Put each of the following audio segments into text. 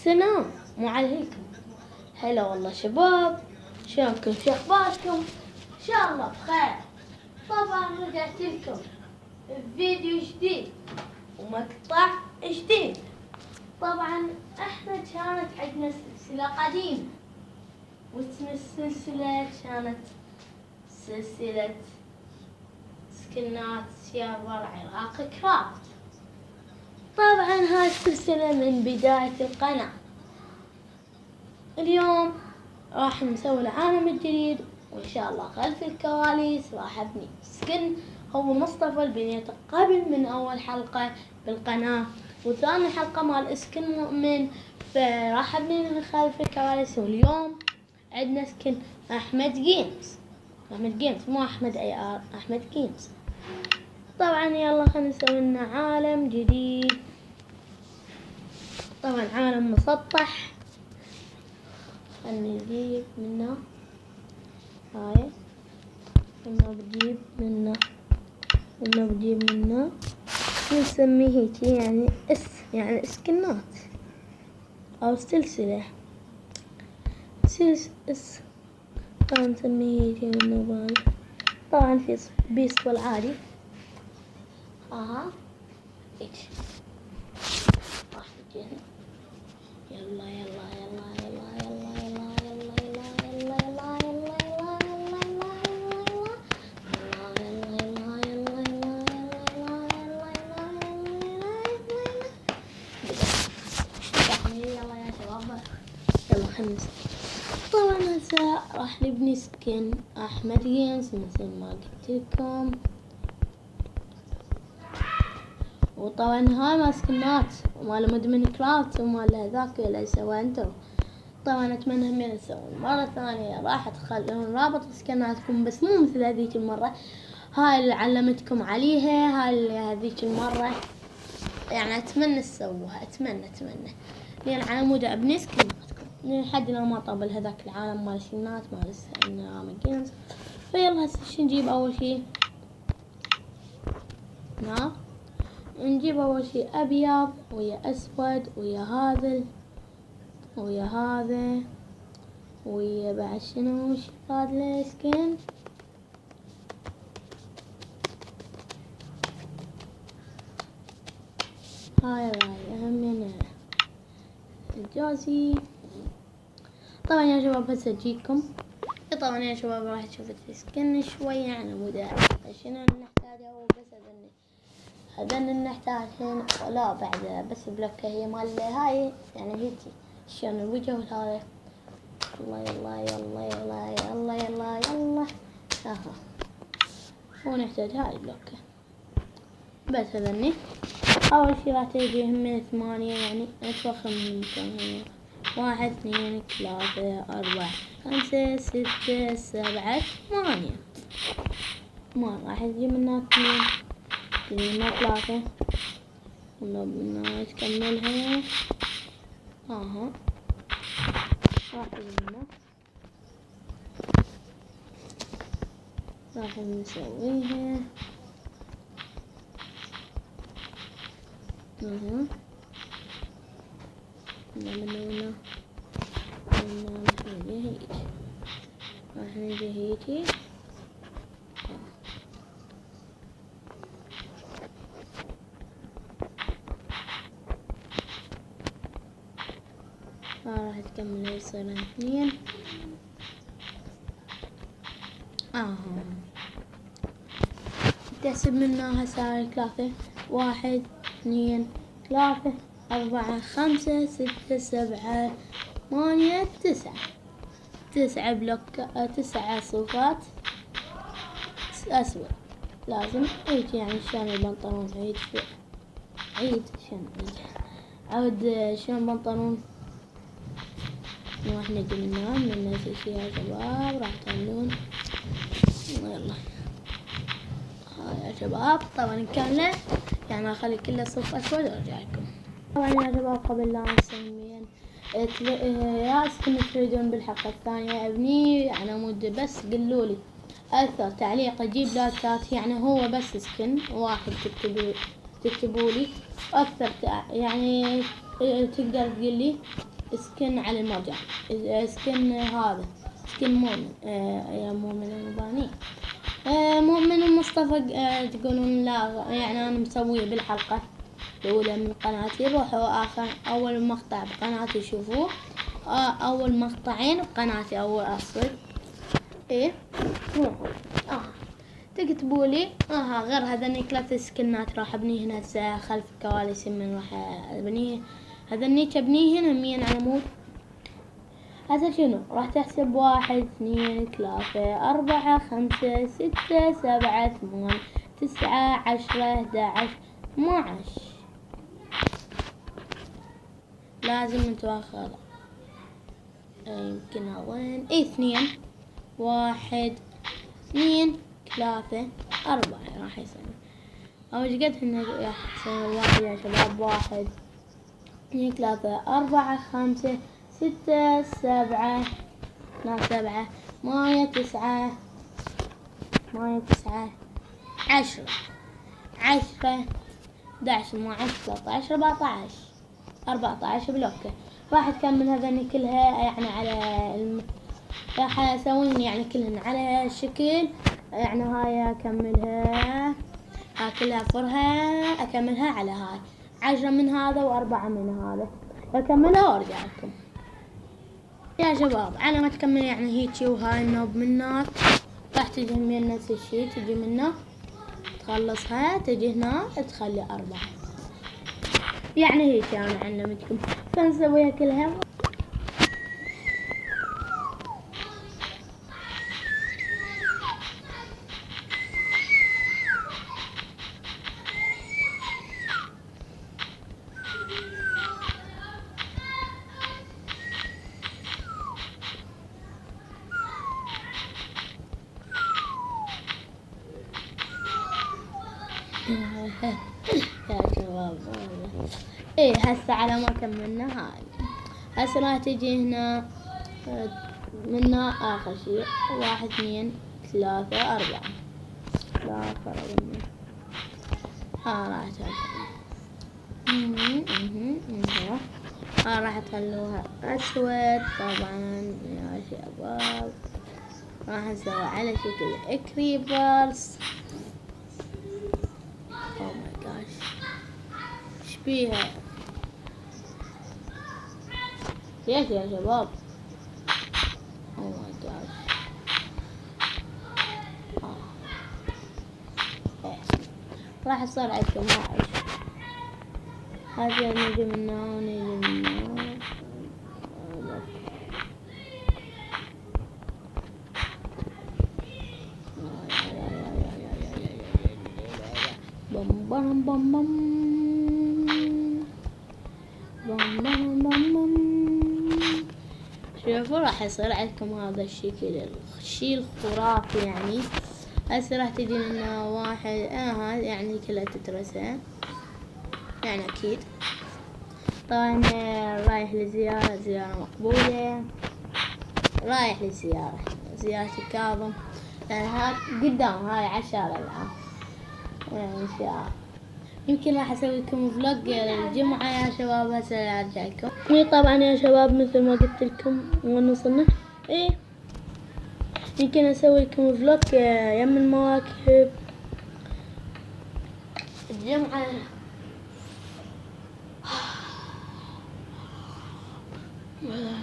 سلام، مو عليكم. هلا والله شباب، شلونكم؟ شو اخباركم؟ ان شاء الله بخير. طبعا رجعت لكم بفيديو جديد ومقطع جديد. طبعا احنا كانت عندنا سلسلة قديمة، واسم السلسلة كانت سلسلة سكنات سيارة عراق كرافت. طبعا هاي السلسلة من بداية القناة. اليوم راح نسوي العالم الجديد، وإن شاء الله خلف الكواليس راح أبني سكن هو مصطفى البنيته قبل من أول حلقة بالقناة، وثاني حلقة مال اسكن مؤمن، فراح أبني من خلف الكواليس. واليوم عندنا سكن أحمد جيمز، مو أحمد أي آر، أحمد جيمز. طبعا يلا خلينا نسوي لنا عالم جديد. طبعا عالم مسطح، خلينا نجيب منه هاي، بجيب منه نسميه هيجي، يعني اسكنات او سلسلة طبعا نسميه هيجي منه بال. طبعا في بيست والعادي هيجي راح تجينا. يلا يلا يلا يلا يلا يلا يلا يلا يلا يلا يا شباب، يلا خلنا. طبعا هسه راح نبني سكن احمد جيمز مثل ما قلت لكم. وطبعا هاي ما سكنات ومال مدمن كرافت ومال هذاك اللي سوى انتو. طبعا اتمنى من تسوون مرة ثانية، راح تخلون رابط سكناتكم بس مو مثل هذيك المرة. هاي اللي علمتكم عليها، هاي اللي هذيك المرة يعني اتمنى تسووها، اتمنى لان على مود ابني سكناتكم لحد ما طبل هذاك العالم مال سكنات مال انغام جيمز. فيلا هسه شو نجيب اول شي؟ نجيب اول شي ابيض ويا اسود ويا هذا ويا بعد شنو هذا السكن. هاي اهم من الجوزي. طبعا يا شباب هسه اجيكم. طبعا يا شباب راح تشوف السكن شوية على مود شنو نحتاجه. وبس هذن نحتاجهن لا بعد بس بلوكة هي مال هاي يعني هيجي شلون الوجه وهذا. يلا يلا يلا يلا يلا يلا يلا ونحتاج هاي البلوكة بس. هذني أول شي راح تجي من 8، يعني أتوخم منكم 1 2 3 4 5 6 7 8. ما راح تجي منها 2 منها 3 منها تكملها راح نسويها راح نجي هيجي راح تكمل يصير 2. تحسب منها هسه 3 1 2 3 4 5 6 7 8 9 بلوك 9 صفات اسود. لازم هيك يعني شلون البنطلون عيد شلون عود شلون بنطلون. راح نجي من نفس الشي يا شباب، راح تعملون يلا هاي يا شباب. طبعا نكمله يعني اخلي كله صف اسود وارجع لكم. طبعا يا شباب قبل لا نسمين يا اسكن تريدون بالحلقة الثانية ابني على مود بس قلولي اكثر تعليق اجيب لايكات، يعني هو بس سكن واحد تكتبولي اكثر يعني تقدر تقولي سكن على المرجع، سكن هذا سكن مؤمن. يا مؤمن المباني، مؤمن مصطفى تقولون لا، يعني أنا مسويه بالحلقة الأولى من قناتي. روحوا أول مقطع بقناتي شوفوه، أول مقطعين بقناتي أول أصل. إيه روحوا تكتبوا لي غير هذني 3 سكنات راح أبنيه هنا خلف الكواليس. من راح أبنيه هذني أبنيه هنا على مود. هذا شنو راح تحسب 1 2 3 4 5 6 7 8 9 10 11 12. لازم نتواخر. يمكن وين 2 1 2 3 4 راح يصير. أو ايش قد هنا راح يصير واحد يا شباب؟ 1 2 3 4 5 6 7 7 8 9 10 11 12 13 14 بلوكة. راح تكمل هذني كلها يعني على راح اسويهن يعني كلهن على شكل يعني هاي اكملها كلها فرها اكملها على هاي 10 من هذا و4 من هذا اكملها وارجع لكم يا شباب. على ما تكمل يعني هيجي وهاي النوب منك راح تجي من نفس الشي، تجي منه تخلصها تجي هنا تخلي 4 يعني هيك انا علمتكم فنسويها كلها. يا شباب ايه هسه على ما كملنا هاي هسه راح تجي هنا منا اخر شيء 1 2 3 4 لا فرق راح راح تخلوها اسود طبعا يا شباب. راح نسوي على شكل كريبرز. او ماي جاش ايش بيها ليش يا شباب؟ او ماي جاش راح يصير عندكم هذا نجي من هنا ونجي من هنا. بم بم بم بم بم بم بم بم. شوفوا راح يصير عندكم هذا الشكل الشيء الخرافي يعني. هسه راح تجي لنا واحد هذا يعني كلها تترسم يعني اكيد. طبعا رايح لزيارة، زيارة مقبولة، رايح زيارة الكاظم يعني هاي قدام هاي على الشارع الآن ان شاء الله. يمكن راح اسوي لكم فلوج الجمعة يا شباب هسه ارجع لكم. وطبعا يا شباب مثل ما قلت لكم وين وصلنا ايه يمكن اسوي لكم فلوج يم المواكب الجمعة.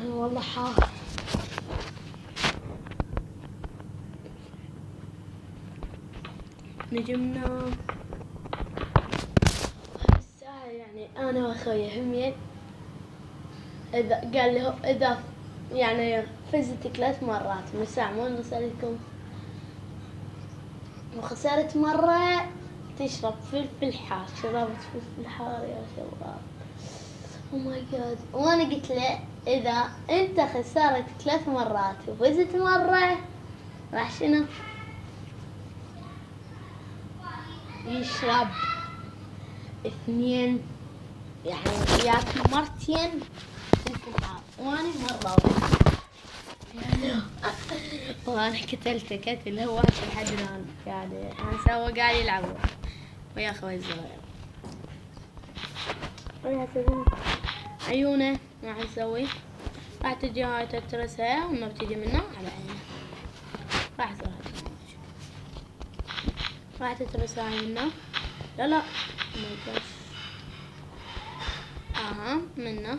والله حار نجمنا الساعة يعني انا واخوي همين اذا قال له اذا يعني فزت 3 مرات من الساعة مو نسألكم وخسرت مرة تشرب فلفل حار. شربت فلفل حار يا شباب او ماي جاد. وانا قلت له اذا انت خسرت 3 مرات وفزت مرة راح شنو يشرب 2 يعني ياكل مرتين فلفل حار وانا مرة وانا قتلت هو لحد الان يعني هسه قاعد يلعبوا ويا اخوي الصغير ويا عيونه راح يسوي راح تجي هاي تترسها وما بتجي منها على عينها. راح تترس هاي منها. لا ما يقدرش. منها.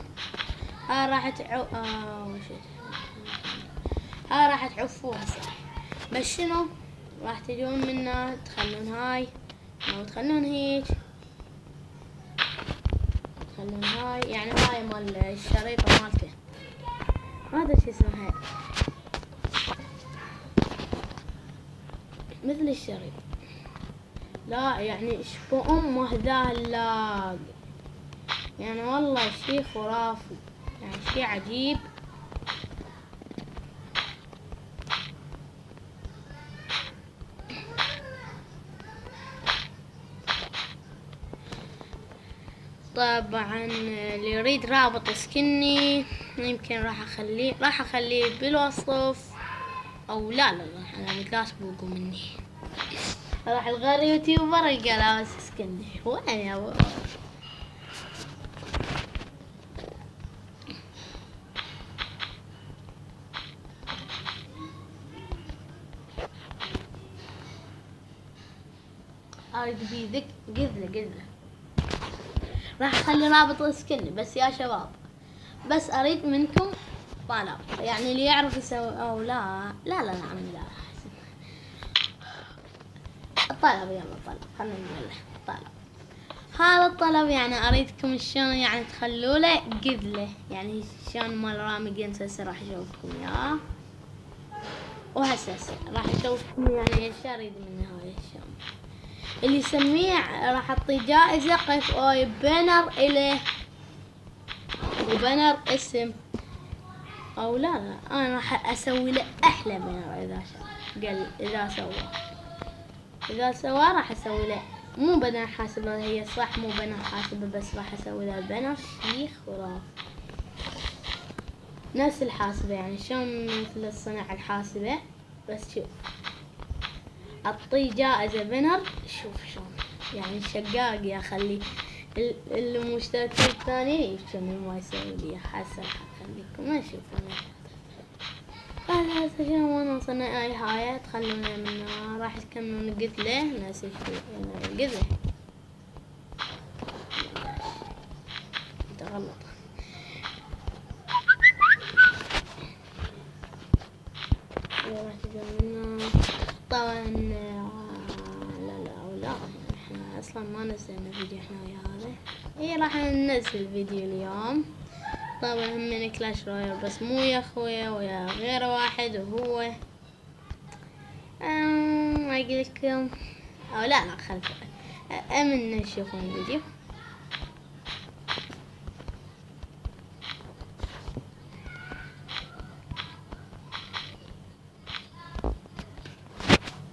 هاي راح هاي راح تعفوها صح. بس شنو راح تجون منها تخلون هاي او تخلون هيك، تخلون هاي يعني هاي مال الشريطة مالته، ما ادري شو اسمها هاي، مثل الشريط. لا يعني اشبه امه ذا اللاق، يعني والله شي خرافي، يعني شي عجيب. طبعا اللي يريد رابط سكني يمكن راح اخليه بالوصف، او لا انا لا تبوقوا مني. راح الغير يوتيوبر يلقى لابس سكني. وين يا ابو؟ اريد بيذك قذله راح اخلي رابط سكني. بس يا شباب، بس اريد منكم طلب، يعني اللي يعرف يسوي او لا عمي لا الطلب. يلا طلب، خلينا نقول طلب. هذا الطلب يعني اريدكم شلون يعني تخلوا له قذله، يعني شلون مال رامي جيمز. هسه راح اشوفكم اياه، وهسه راح اشوفكم يعني ايش اريد من هاي الشغله. اللي يسميه راح اعطيه جائزة قف اوي بانر اليه وبانر اسم، او لا انا راح اسوي له احلى بانر اذا سوى راح اسوي له مو بانر حاسبة، هي صح مو بانر حاسبة، بس راح اسوي له بانر شيخ خرافي نفس الحاسبة، يعني شلون مثل الصنع الحاسبة. بس شوف اعطيه جائزة بانر، شوف شلون يعني شقاق يا خلي المشتركين الثانيين يشوفون ما يسوي لي حسن. خليكم ما تشوفون هذا شنو وانا وصلنا اي هاي تخلونا منها. راح تكملون قتله ناس قتله انت غلط. راح تكملنا طبعا. لا احنا اصلا ما نزلنا فيديو احنا ويا هذا. اي راح ننزل فيديو اليوم طبعا من كلاش رويال، بس مو يا اخويا ويا غير واحد، وهو ما اقولكم او لا خلف امن نشوفون الفيديو.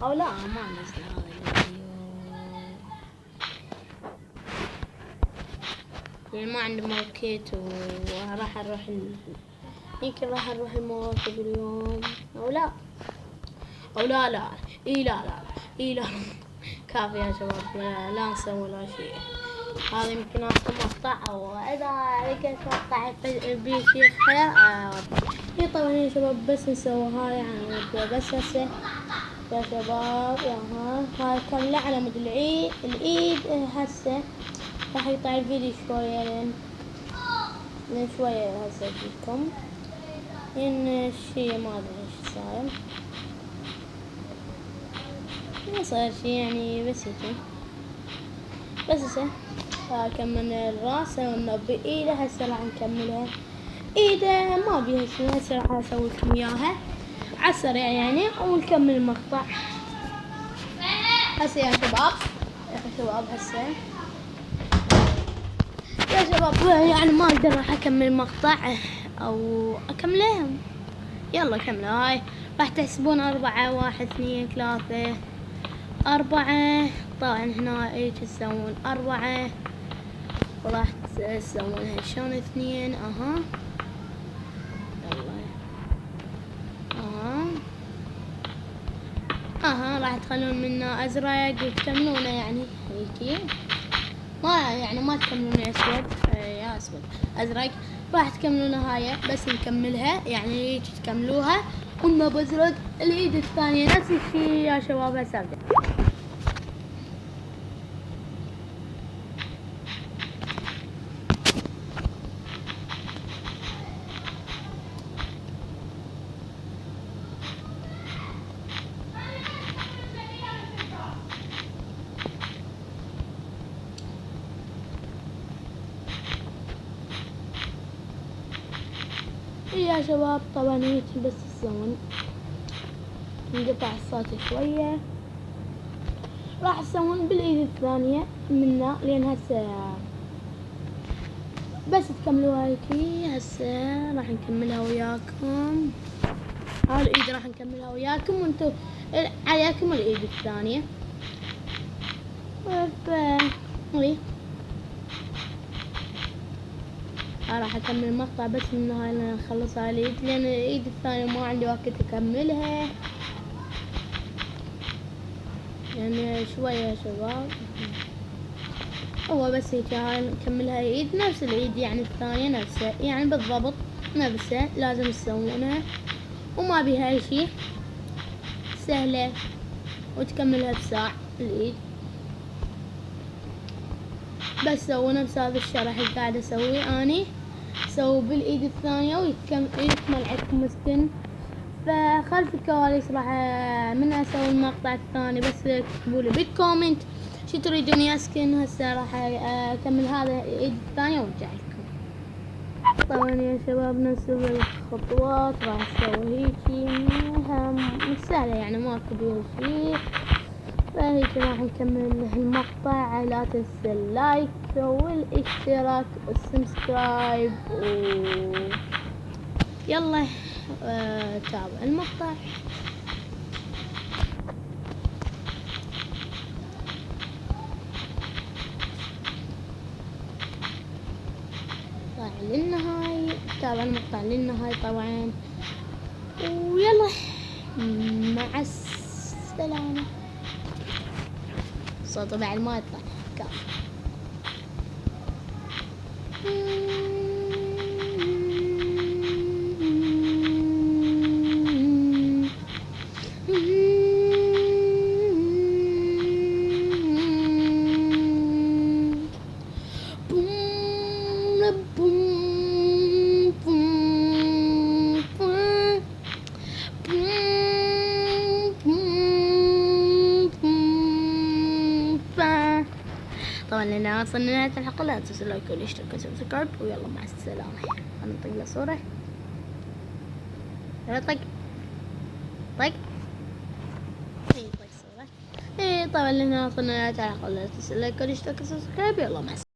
او لا ما نزل هذا الفيديو يعني ما عندي ماركت، وراح اروح يمكن راح اروح المواقف اليوم او لا لا كافي يا شباب، لا نسوي لا شيء. هذا يمكن اخر مقطع، او اذا لقيت مقطع بيه شيء خير هي طبعا يا شباب بس نسوي هاي يعني بس هسه يا شباب. هاي كاملة على مود الايد هسه راح يقطع الفيديو شوية لين شوية هسه اجيكم لين الشي ما ادري ايش صاير، ما صار شي يعني بس هيك. بس هسه كملنا الراس ونبي ايده. هسه راح نكملها ايده ما بيها شي. هسه راح اسوي لكم اياها عالسريع يعني ونكمل المقطع هسه يا شباب. هسه يا شباب يعني ما اقدر راح اكمل المقطع او اكمله. يلا كملوا. هاي راح تحسبون 4 1 2 3 4. طبعا هنا ايش تسوون 4 وراح تسوونها شلون 2. يلا راح تخلون منه ازرق وتكملونه يعني هيك، ما يعني ما تكملونه اسود يا اسود ازرق. راح تكملوا نهاية بس نكملها، يعني هيك تكملوها. قلنا بزرق الإيد الثانية نفس الشي يا شباب. هسه أبدأ. يا شباب طبعا هيك بس الزمن نقطع الصوت شوية. راح تسوون بالايد الثانية منا لين هسه بس تكملوها هيك. هسه راح نكملها وياكم. هاي الايد راح نكملها وياكم وانتو عليكم الايد الثانية. راح اكمل المقطع بس من هاي لين اخلص هاي الايد، لان الايد الثانية ما عندي وقت اكملها يعني شوية يا شباب. هو بس هيك هاي نكملها ايد نفس الايد يعني الثانية نفسها يعني بالضبط نفسها لازم تسوونها وما بيها اي شي، سهلة وتكملها بساع الايد. بس سووا نفس هذا الشرح اللي قاعد اسويه اني، سووا بالايد الثانية ويكمل عندكم سكن. فخلف الكواليس راح من اسوي المقطع الثاني، بس اكتبوا لي بالكومنت شو تريدون يسكن. هسه راح اكمل هذا الايد الثانية وارجع لكم. طبعا يا شباب نفس الخطوات راح اسوي هيجي، سهلة يعني ماكو بيها شي. فهيك راح نكمل المقطع. لا تنسى اللايك والاشتراك والسبسكرايب يلا تابع المقطع. للنهاية تابع المقطع للنهاية طبعا. ويلا مع السلامة. صوته بعد ما يطلع كاف. طبعا لنا وصلنا لنهاية الحلقة. لا تنسوا اللايك والاشتراك والسبسكرايب ويلا مع السلامة. انا نطق له صورة. يلا طق طق. طق صورة. طبعا لنا وصلنا لنهاية الحلقة. لا تنسوا اللايك والاشتراك والسبسكرايب. يلا مع السلامة.